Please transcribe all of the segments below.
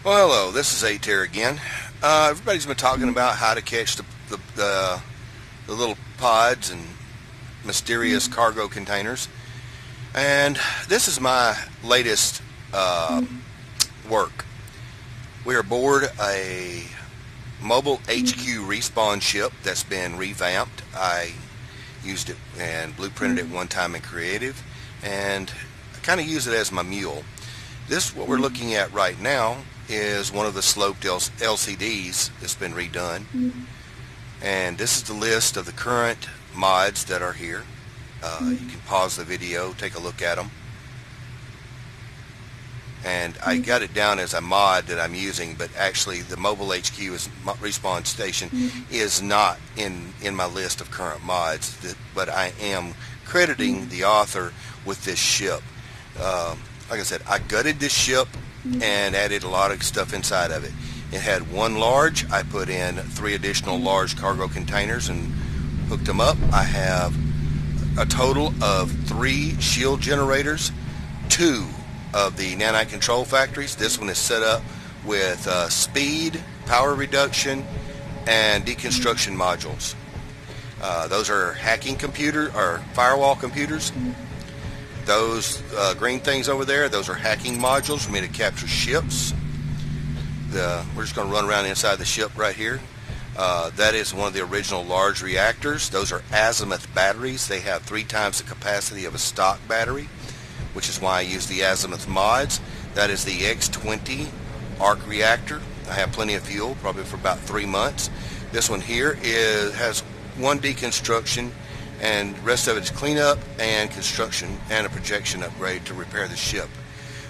Well, hello, this is ATAR again. Everybody's been talking about how to catch the little pods and mysterious cargo containers, and this is my latest work. We are aboard a Mobil HQ respawn ship that's been revamped. I used it and blueprinted it one time in Creative, and I kind of use it as my mule. This, what we're looking at right now, is one of the sloped LCDs that's been redone, and this is the list of the current mods that are here. You can pause the video, take a look at them, and I got it down as a mod that I'm using, but actually the Mobil HQ respawn station is not in my list of current mods, but I am crediting the author with this ship. Like I said, I gutted this ship and added a lot of stuff inside of it. It had one large. I put in 3 additional large cargo containers and hooked them up. I have a total of 3 shield generators, 2 of the Nanite control factories. This one is set up with speed, power reduction, and deconstruction modules. Those are hacking computer or firewall computers. Those green things over there, those are hacking modules for me to capture ships. We're just going to run around inside the ship right here. That is one of the original large reactors. Those are Azimuth batteries. They have 3 times the capacity of a stock battery, which is why I use the Azimuth mods. That is the X20 arc reactor. I have plenty of fuel, probably for about 3 months. This one here has 1 deconstruction, and the rest of it's cleanup and construction and a projection upgrade to repair the ship.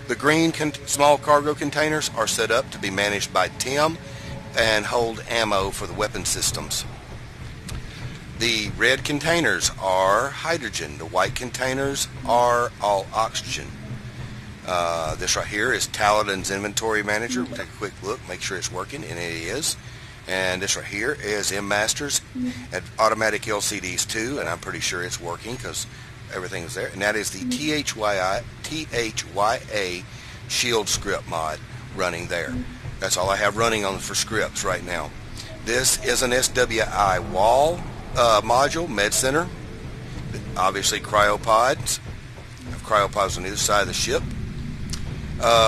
The green small cargo containers are set up to be managed by Tim and hold ammo for the weapon systems. The red containers are hydrogen. The white containers are all oxygen. This right here is Taladin's inventory manager. We'll take a quick look, make sure it's working, and it is. And this right here is M-Master's at automatic LCDs too, and I'm pretty sure it's working because everything is there. And that is the THYA shield script mod running there. That's all I have running on for scripts right now. This is an SWI wall module, med center. Obviously cryopods. I have cryopods on either side of the ship.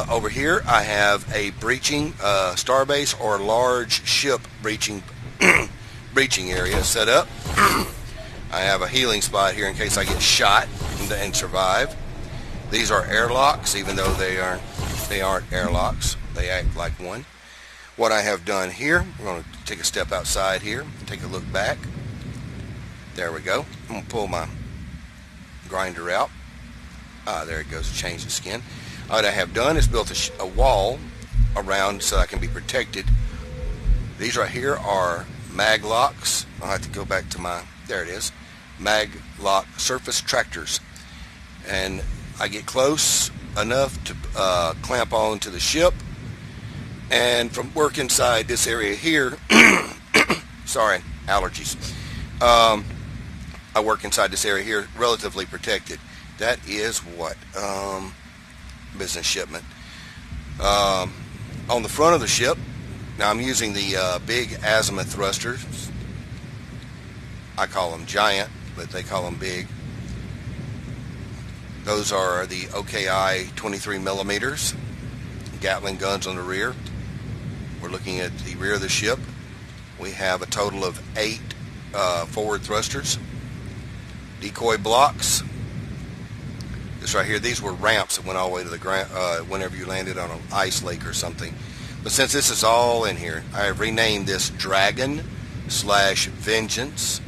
Over here I have a breaching starbase or large ship breaching area set up. I have a healing spot here in case I get shot and survive. These are airlocks, even though they aren't airlocks. They act like one. What I have done here, we're going to take a step outside here, take a look back. There we go. I'm going to pull my grinder out. There it goes, change the skin. What I have done is built a wall around so I can be protected. These right here are Maglocks. I'll have to go back to there it is, Maglock surface tractors. And I get close enough to clamp onto the ship, and from work inside this area here, sorry, allergies. I work inside this area here relatively protected. That is what? Business shipment. On the front of the ship, now I'm using the big Azimuth thrusters. I call them giant, but they call them big. Those are the OKI 23 millimeters. Gatling guns on the rear. We're looking at the rear of the ship. We have a total of 8 forward thrusters. Decoy blocks. This right here, these were ramps that went all the way to the ground whenever you landed on an ice lake or something. But since this is all in here, I have renamed this Dragon/Vengeance.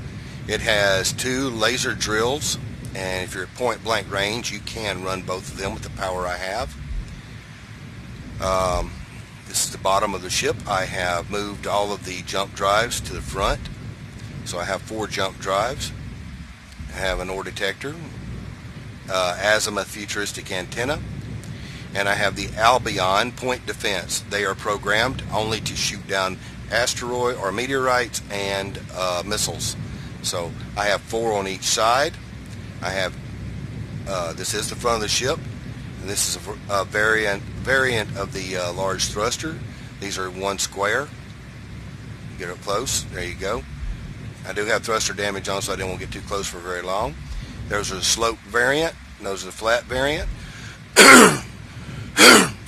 It has 2 laser drills, and if you're at point blank range, you can run both of them with the power I have. This is the bottom of the ship. I have moved all of the jump drives to the front. So I have 4 jump drives. I have an ore detector, Azimuth futuristic antenna, and I have the Albion point defense. They are programmed only to shoot down asteroid or meteorites and missiles. So I have 4 on each side. I have this is the front of the ship. And this is a variant of the large thruster. These are 1 square. Get up close. There you go. I do have thruster damage on, so I didn't want to get too close for very long. Those are the slope variant. Those are the flat variant.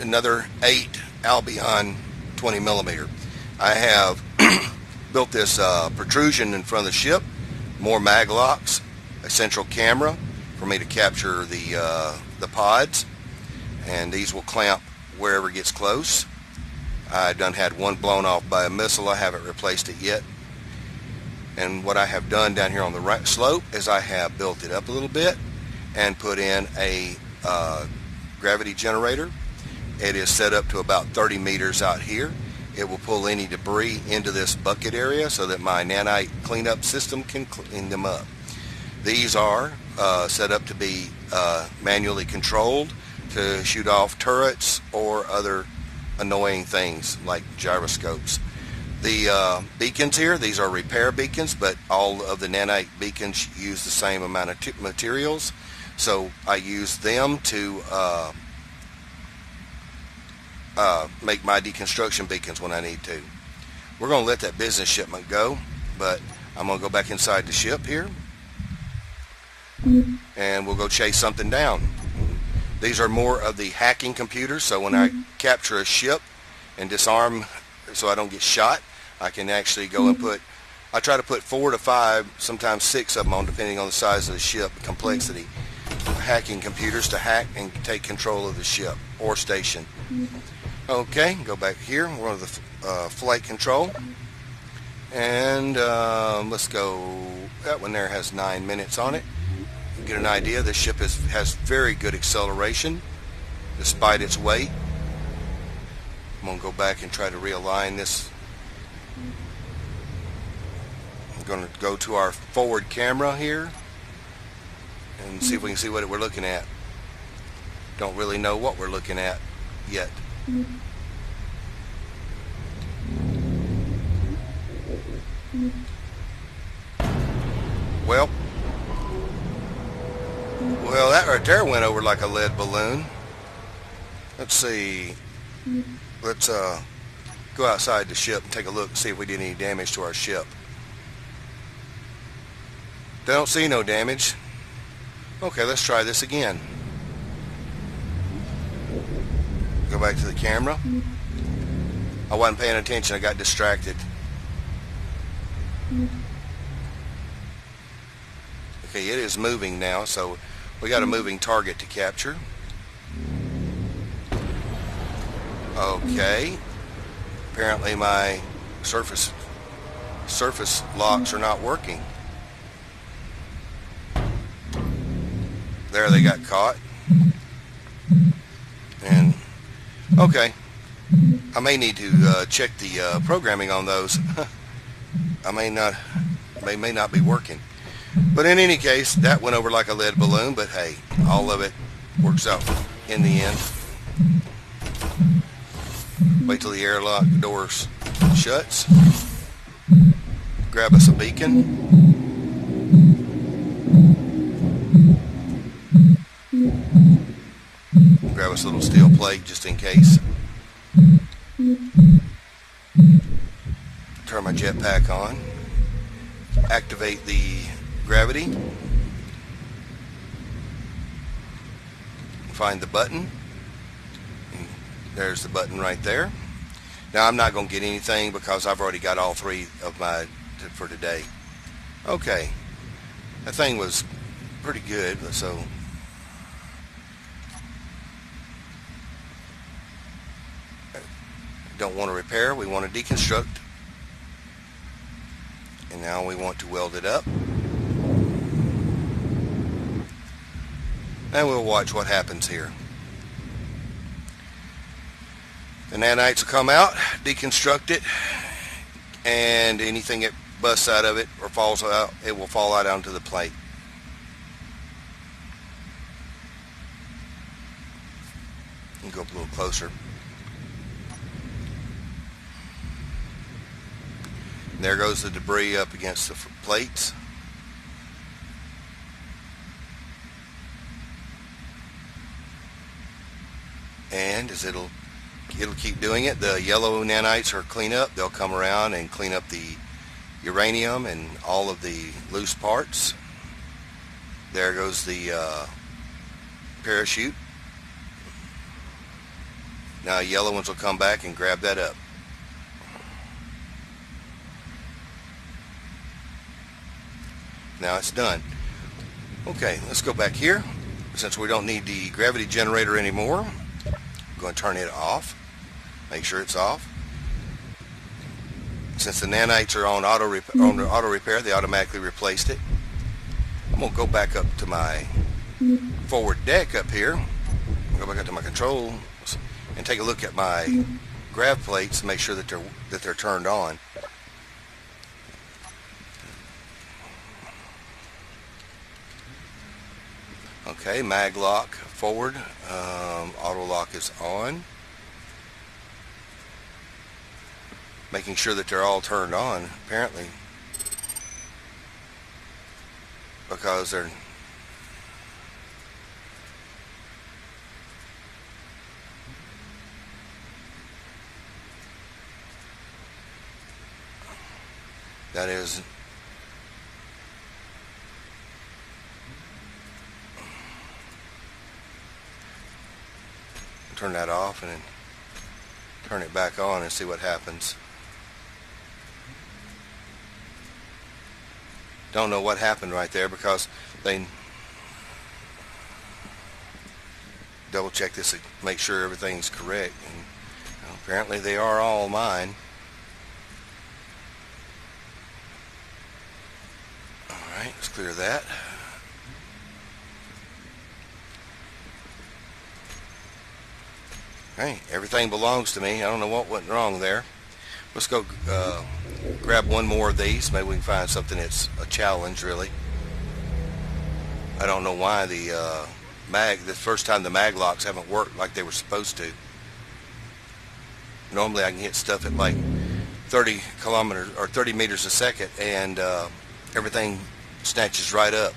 Another 8 Albion 20 millimeter. I have built this protrusion in front of the ship, more maglocks, a central camera for me to capture the pods, and these will clamp wherever it gets close. I done had one blown off by a missile. I haven't replaced it yet. And what I have done down here on the right slope is I have built it up a little bit and put in a gravity generator. It is set up to about 30 meters out here. It will pull any debris into this bucket area so that my nanite cleanup system can clean them up. These are set up to be manually controlled to shoot off turrets or other annoying things like gyroscopes. The beacons here, these are repair beacons, but all of the nanite beacons use the same amount of materials, so I use them to make my deconstruction beacons when I need to. We're going to let that business shipment go, but I'm going to go back inside the ship here and we'll go chase something down. These are more of the hacking computers, so when I capture a ship and disarm so I don't get shot, I can actually go and I try to put 4 to 5, sometimes 6 of them on, depending on the size of the ship, complexity, hacking computers to hack and take control of the ship or station. Okay, go back here. We're on the flight control. And let's go. That one there has 9 minutes on it. Get an idea. This ship has very good acceleration despite its weight. I'm going to go back and try to realign this. I'm going to go to our forward camera here and see if we can see what we're looking at. Don't really know what we're looking at yet. Well, that right there went over like a lead balloon. Let's see. Let's go outside the ship and take a look and see if we did any damage to our ship. Don't see no damage. Okay, let's try this again. Go back to the camera. I wasn't paying attention. I got distracted. Okay, it is moving now, so we got a moving target to capture. Okay. Apparently my surface locks are not working. There, they got caught. And okay, I may need to check the programming on those. They may not be working. But in any case, that went over like a lead balloon, but hey, all of it works out in the end. Wait till the airlock doors shuts. Grab us a beacon. Grab us a little steel plate just in case. Turn my jetpack on. Activate the gravity. Find the button. There's the button right there. Now I'm not going to get anything because I've already got all 3 of my for today. Okay, that thing was pretty good. So don't want to repair, we want to deconstruct, and now we want to weld it up, and we'll watch what happens here. The nanites will come out, deconstruct it, and anything that busts out of it or falls out, it will fall out onto the plate. And go up a little closer. There goes the debris up against the plates. And as it'll keep doing it, the yellow nanites are clean up. They'll come around and clean up the uranium and all of the loose parts. There goes the parachute. Now yellow ones will come back and grab that up. Now it's done. Okay, let's go back here. Since we don't need the gravity generator anymore, I'm going to turn it off. Make sure it's off. Since the nanites are on auto repair, they automatically replaced it. I'm going to go back up to my forward deck up here. Go back up to my controls and take a look at my grav plates to make sure that they're turned on. Okay, Maglock forward. Auto lock is on. Making sure that they're all turned on, apparently, because they're that is turn that off and then turn it back on and see what happens. Don't know what happened right there because they double check this to make sure everything's correct, and apparently they are all mine. Alright, let's clear that. Okay, everything belongs to me. I don't know what went wrong there. Let's go grab one more of these. Maybe we can find something that's a challenge, really. I don't know why the first time the mag locks haven't worked like they were supposed to. Normally I can hit stuff at like 30 kilometers or 30 meters a second and everything snatches right up.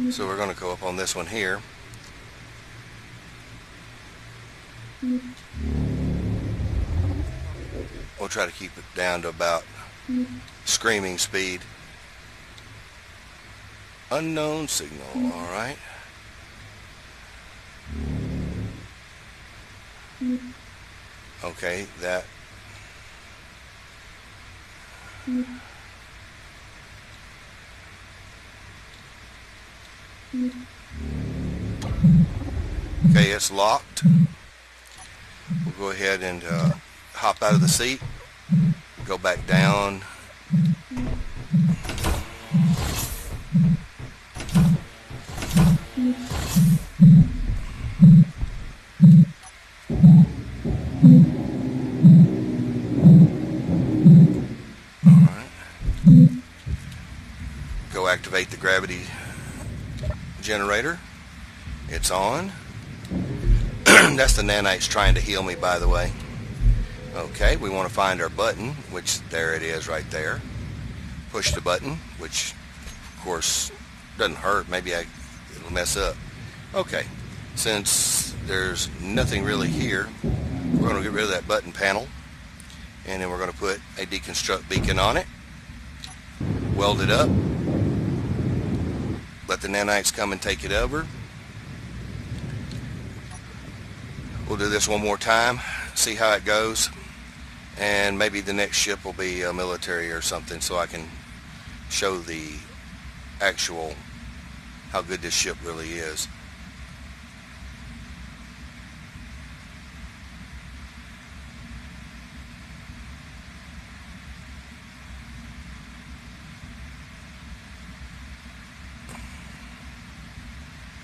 So we're going to go up on this one here. We'll try to keep it down to about screaming speed. Unknown signal, alright. Okay, that. Okay, it's locked. We'll go ahead and hop out of the seat, go back down. Go activate the gravity generator. It's on. That's the nanites trying to heal me, by the way. Okay, we want to find our button, which there it is right there. Push the button, which of course doesn't hurt. Maybe it'll mess up. Okay, since there's nothing really here, we're going to get rid of that button panel, and then we're going to put a deconstruct beacon on it. Weld it up. Let the nanites come and take it over. We'll do this one more time, see how it goes, and maybe the next ship will be a military or something, so I can show the actual how good this ship really is.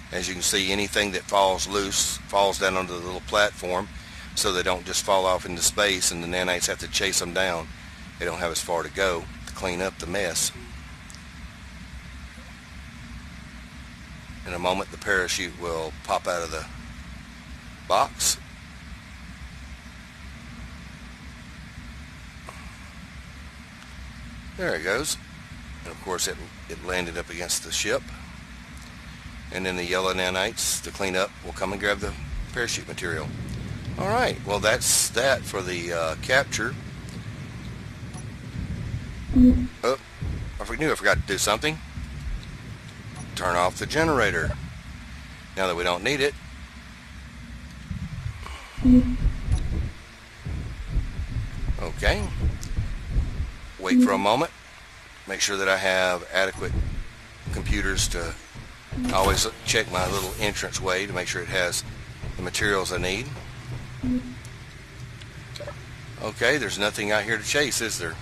As you can see, anything that falls loose falls down onto the little platform, so they don't just fall off into space and the nanites have to chase them down. They don't have as far to go to clean up the mess. In a moment, the parachute will pop out of the box. There it goes. And of course it landed up against the ship. And then the yellow nanites to clean up will come and grab the parachute material. Alright, well that's that for the capture. Oh, I forgot to do something. Turn off the generator. Now that we don't need it. Okay. Wait for a moment. Make sure that I have adequate computers to always check my little entrance way to make sure it has the materials I need. Okay, there's nothing out here to chase, is there?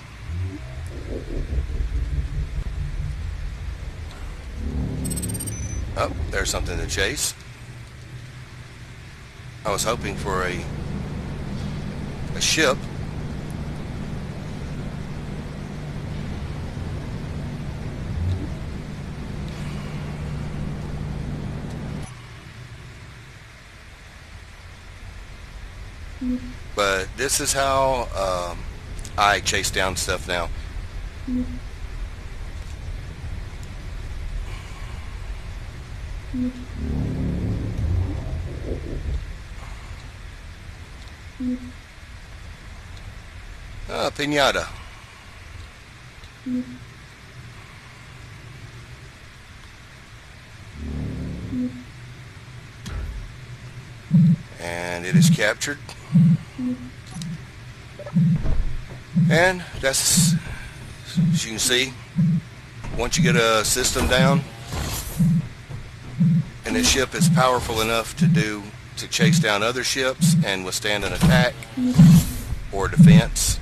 Oh, there's something to chase. I was hoping for a ship. But this is how I chase down stuff now. Pinata. And it is captured. And that's, as you can see, once you get a system down and this ship is powerful enough to chase down other ships and withstand an attack or defense.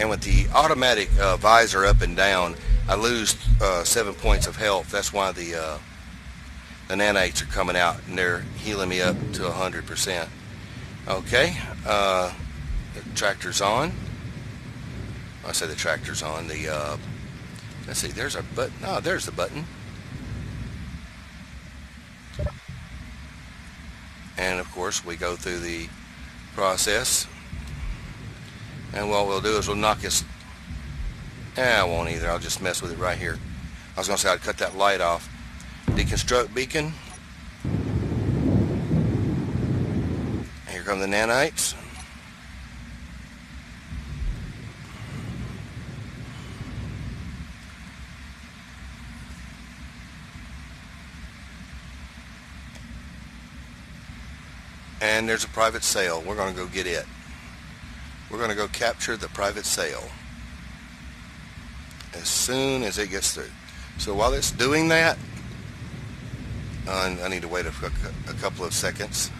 And with the automatic visor up and down, I lose 7 points of health. That's why the nanites are coming out and they're healing me up to 100%. Okay, the tractor's on. I say the tractor's on. Let's see, there's our button. Oh, there's the button. And of course, we go through the process. And what we'll do is we'll knock this. I won't either. I'll just mess with it right here. I was going to say I'd cut that light off. Deconstruct beacon. Here come the nanites. And there's a private sail. We're going to go get it. We're going to go capture the private sail as soon as it gets through. So while it's doing that, I need to wait a couple of seconds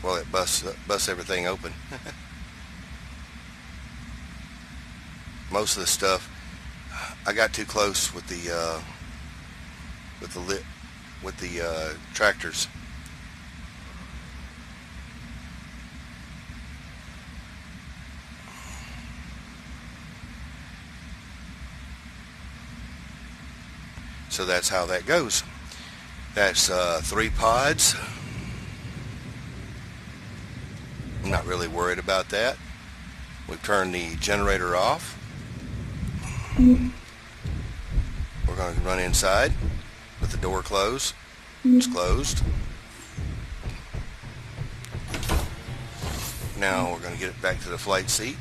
while it busts everything open. Most of the stuff, I got too close with the tractors. So that's how that goes. That's 3 pods. I'm not really worried about that. We've turned the generator off. We're going to run inside with the door closed. It's closed. Now we're going to get it back to the flight seat.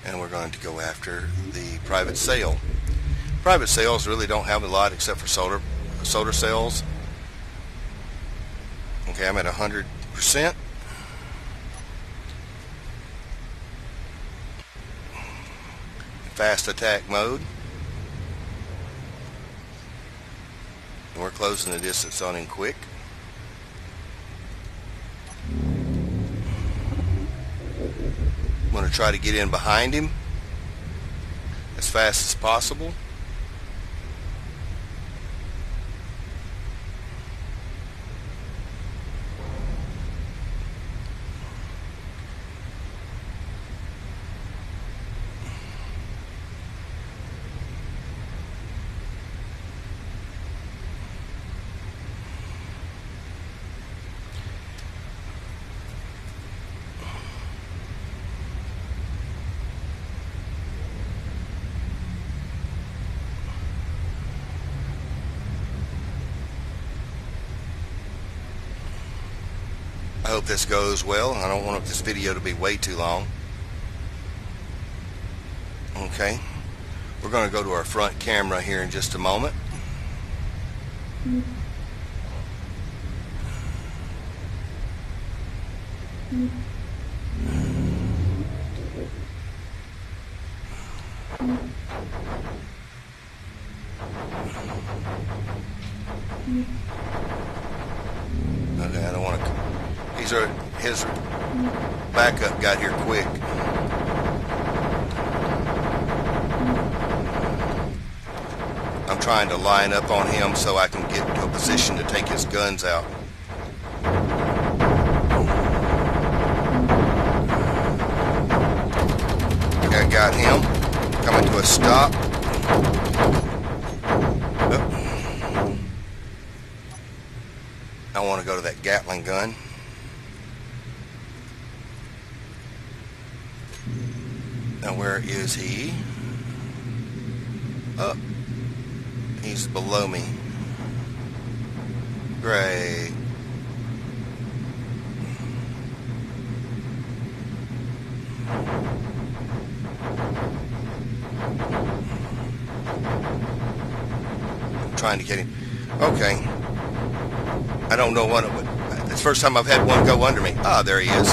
And we're going to go after the private sail. Private sails really don't have a lot except for solar cells. Okay, I'm at 100%. Fast attack mode. And we're closing the distance on him quick. I'm going to try to get in behind him as fast as possible. hope this goes well. I don't want this video to be way too long. Okay, we're going to go to our front camera here in just a moment. Okay, I don't want to. His backup got here quick. I'm trying to line up on him so I can get to a position to take his guns out. Okay, I got him. Coming to a stop. Oh. I want to go to that Gatling gun. Now where is he? Oh. He's below me. Great. I'm trying to get him. Okay. I don't know what it would. It's the first time I've had one go under me. Ah, there he is.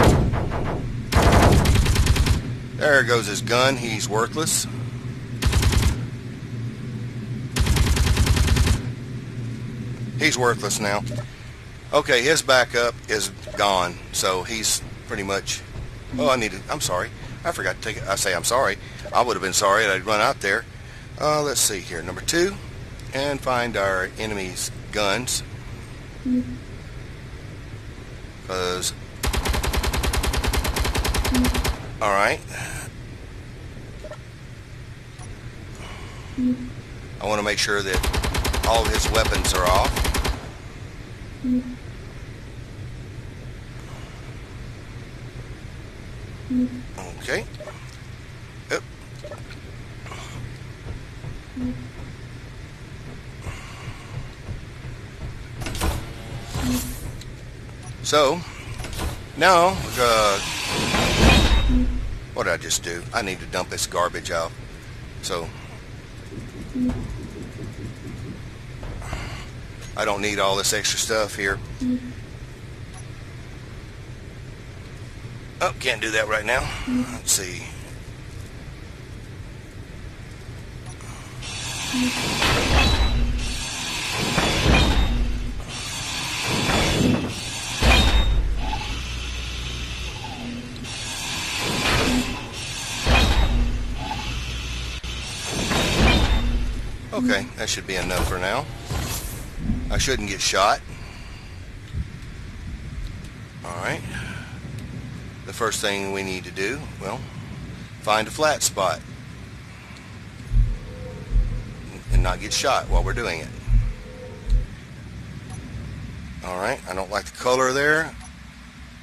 There goes his gun. He's worthless. He's worthless now. Okay, his backup is gone, so he's pretty much. Oh, I'm sorry. I forgot to take it. I say I'm sorry. I would have been sorry if I'd run out there. Let's see here. Number 2, and find our enemy's guns. Because. All right. I want to make sure that all of his weapons are off. Okay. Yep. So now, what did I just do? I need to dump this garbage out. So I don't need all this extra stuff here. Oh, can't do that right now. Let's see. Okay, that should be enough for now. I shouldn't get shot. Alright. The first thing we need to do, well, find a flat spot. And not get shot while we're doing it. Alright, I don't like the color there.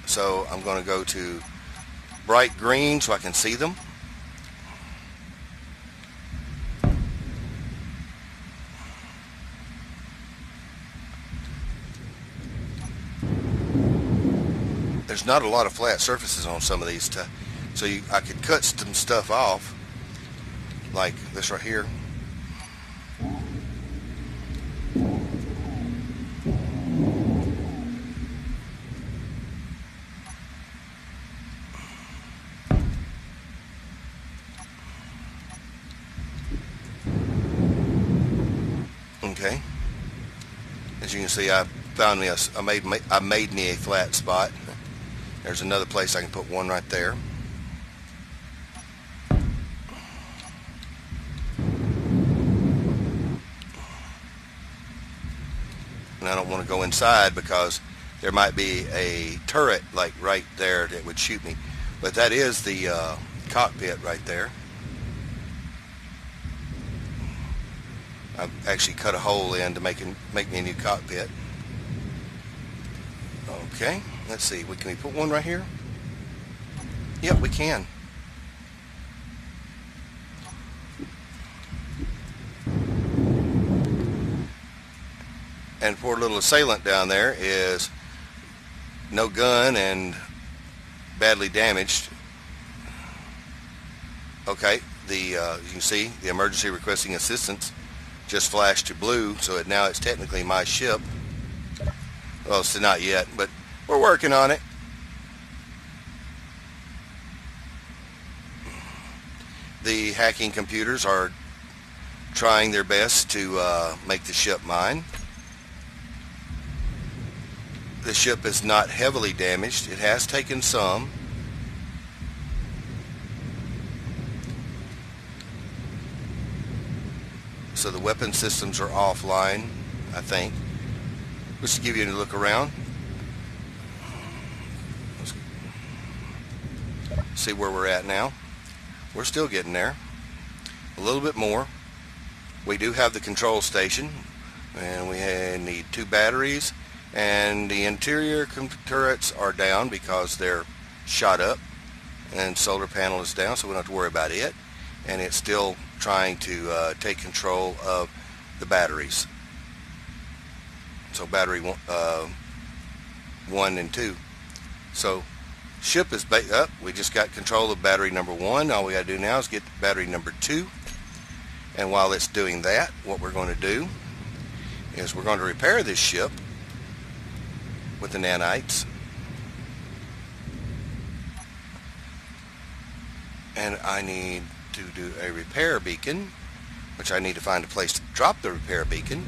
So I'm going to go to bright green so I can see them. There's not a lot of flat surfaces on some of these, so I could cut some stuff off, like this right here. Okay. As you can see, I made me a flat spot. There's another place I can put one right there. And I don't want to go inside because there might be a turret like right there that would shoot me. But that is the cockpit right there. I've actually cut a hole in to make me a new cockpit. Okay, let's see. Can we put one right here? Yep, we can. And poor little assailant down there is no gun and badly damaged. Okay, you can see the emergency requesting assistance just flashed to blue, so now it's technically my ship. Well, it's not yet, but we're working on it. The hacking computers are trying their best to make the ship mine. The ship is not heavily damaged. It has taken some. So the weapon systems are offline, I think. Just to give you a look around. Let's see where we're at now. We're still getting there. A little bit more. We do have the control station, and we need 2 batteries, and the interior turrets are down because they're shot up, and solar panel is down, so we don't have to worry about it. And it's still trying to take control of the batteries. So battery 1 and 2. So ship is up. We just got control of battery number 1. All we got to do now is get battery number 2. And while it's doing that, what we're going to do is we're going to repair this ship with the nanites. And I need to do a repair beacon, which I need to find a place to drop the repair beacon.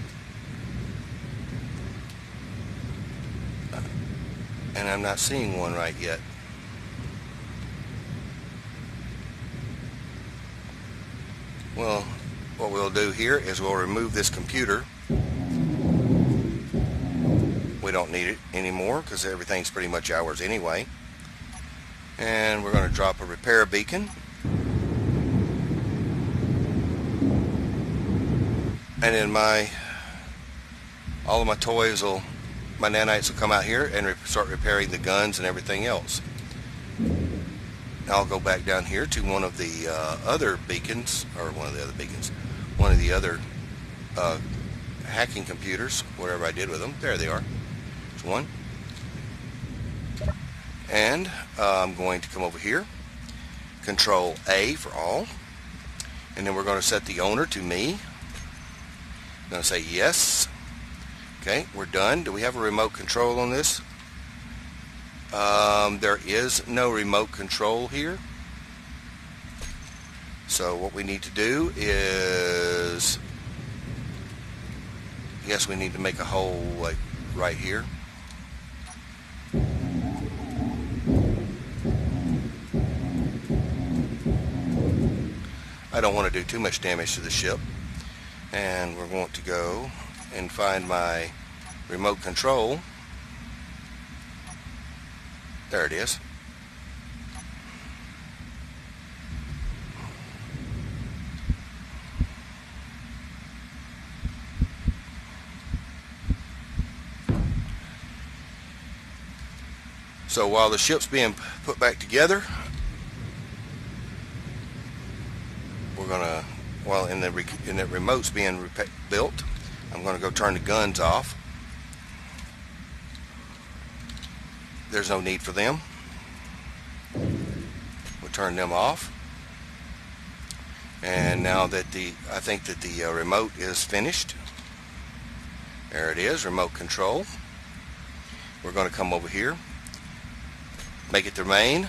And I'm not seeing one right yet. Well, what we'll do here is we'll remove this computer. We don't need it anymore because everything's pretty much ours anyway. And we're going to drop a repair beacon. And then all of my toys my nanites will come out here and start repairing the guns and everything else. Now I'll go back down here to one of the other beacons, or one of the other hacking computers, whatever I did with them. There they are. There's one. And I'm going to come over here, Control A for all, and then we're going to set the owner to me. I'm going to say yes. Okay, we're done. Do we have a remote control on this? There is no remote control here. So what we need to do is, yes, we need to make a hole like right here. I don't want to do too much damage to the ship. And we're going to go and find my remote control. There it is. So while the ship's being put back together, we're gonna, while in the remote's being built, I'm gonna go turn the guns off. There's no need for them. We'll turn them off. And now that I think that the remote is finished. There it is, remote control. We're going to come over here, make it the main,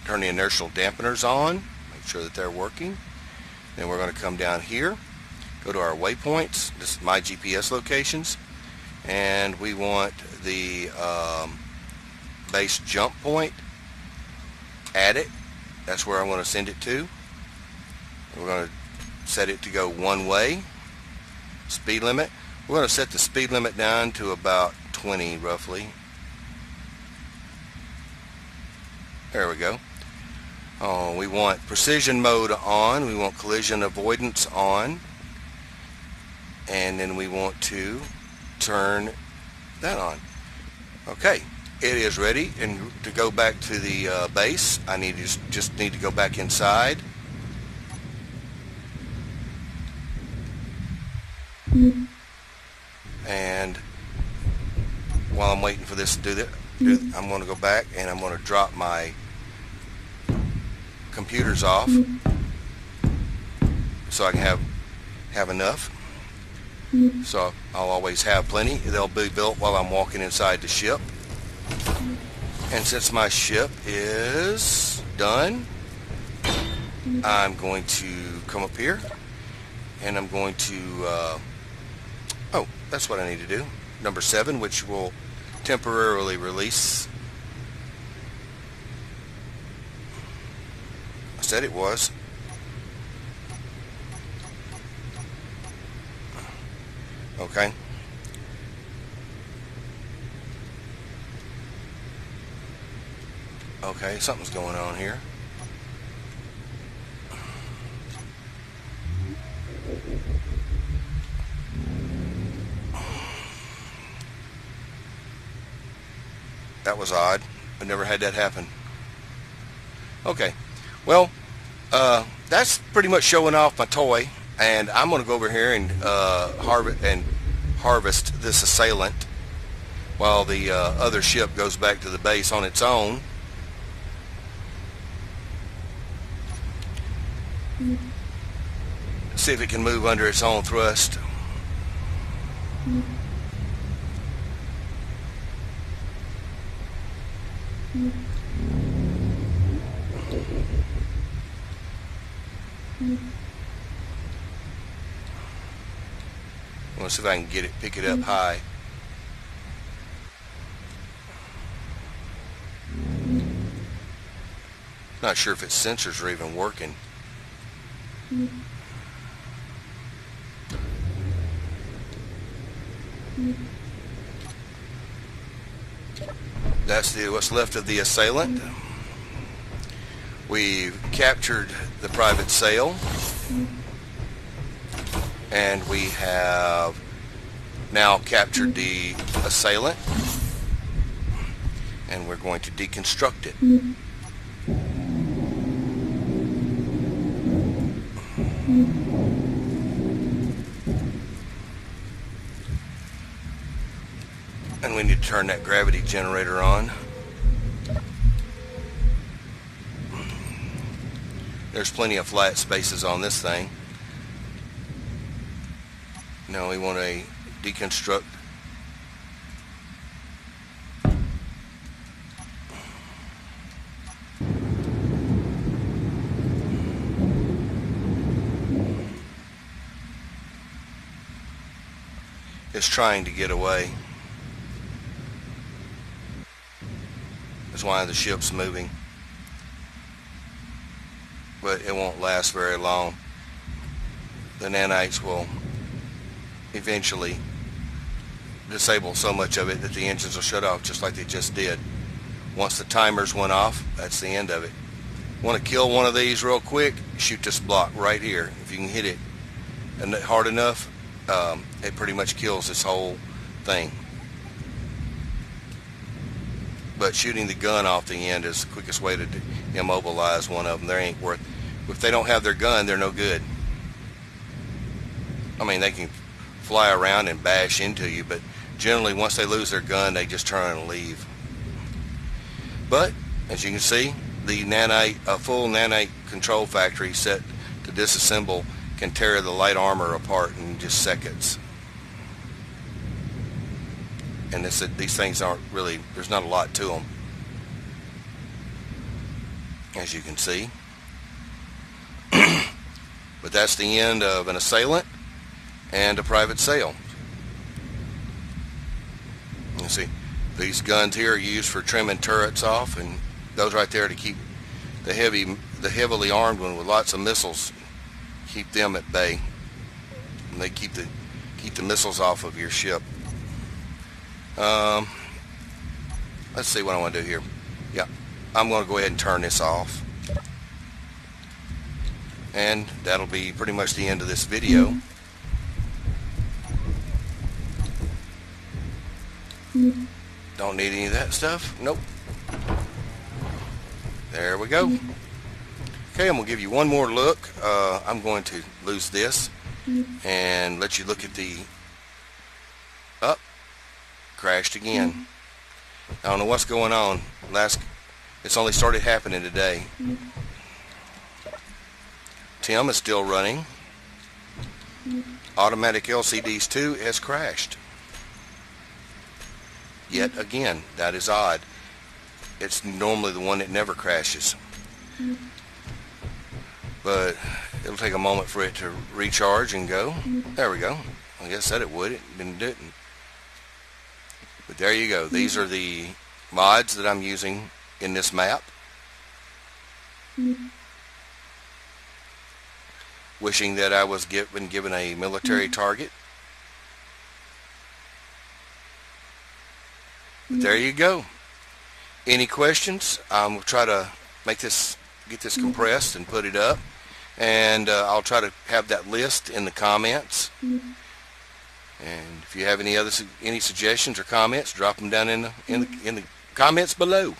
turn the inertial dampeners on, make sure that they're working. Then we're going to come down here, go to our waypoints. This is my GPS locations, and we want the base jump point. Add it. That's where I'm going to send it to. We're going to set it to go one way. Speed limit. We're going to set the speed limit down to about 20 roughly. There we go. Oh, we want precision mode on. We want collision avoidance on. And then we want to turn that on. Okay. It is ready, and to go back to the base, I just need to go back inside. And while I'm waiting for this to do that, I'm going to go back and I'm going to drop my computers off so I can have enough. So I'll always have plenty. They'll be built while I'm walking inside the ship. And since my ship is done, I'm going to come up here and I'm going to oh, that's what I need to do. Number 7, which will temporarily release. I said it was. Okay. Okay, something's going on here. That was odd. I've never had that happen. Okay, well, that's pretty much showing off my toy, and I'm going to go over here and harvest this assailant while the other ship goes back to the base on its own. See if it can move under its own thrust. I want to see if I can pick it up high. Not sure if its sensors are even working. That's what's left of the assailant. We've captured the private sail, and we have now captured the assailant, and we're going to deconstruct it. And we need to turn that gravity generator on. There's plenty of flat spaces on this thing. Now we want to deconstruct. It's trying to get away. That's why the ship's moving. But it won't last very long. The nanites will eventually disable so much of it that the engines will shut off, just like they just did. Once the timers went off, that's the end of it. Want to kill one of these real quick? Shoot this block right here. If you can hit it and hard enough, it pretty much kills this whole thing. But shooting the gun off the end is the quickest way to immobilize one of them. They ain't worth. If they don't have their gun, they're no good. I mean, they can fly around and bash into you, but generally once they lose their gun, they just turn and leave. But as you can see, the nanite, a full nanite control factory set to disassemble can tear the light armor apart in just seconds. And these things aren't really, there's not a lot to them, as you can see. But that's the end of an assailant and a private sail. You see, these guns here are used for trimming turrets off, and those right there to keep the heavily armed one with lots of missiles, keep them at bay. And they keep the missiles off of your ship. Let's see what I want to do here. Yeah, I'm going to go ahead and turn this off. And that'll be pretty much the end of this video. Don't need any of that stuff. Nope. There we go. Okay, I'm going to give you one more look. I'm going to lose this and let you look at the crashed again. I don't know what's going on. It's only started happening today. Tim is still running. Automatic LCDs 2 has crashed. Yet again, that is odd. It's normally the one that never crashes. But it'll take a moment for it to recharge and go. There we go. I guess that it would. It didn't. But there you go. These are the mods that I'm using in this map. Wishing that I was given a military target. But there you go. Any questions? We'll try to get this compressed and put it up, and I'll try to have that list in the comments. And if you have any suggestions or comments, drop them down in the comments below.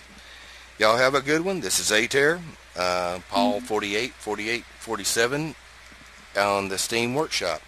Y'all have a good one. This is Ater, Paul 4847 on the Steam Workshop.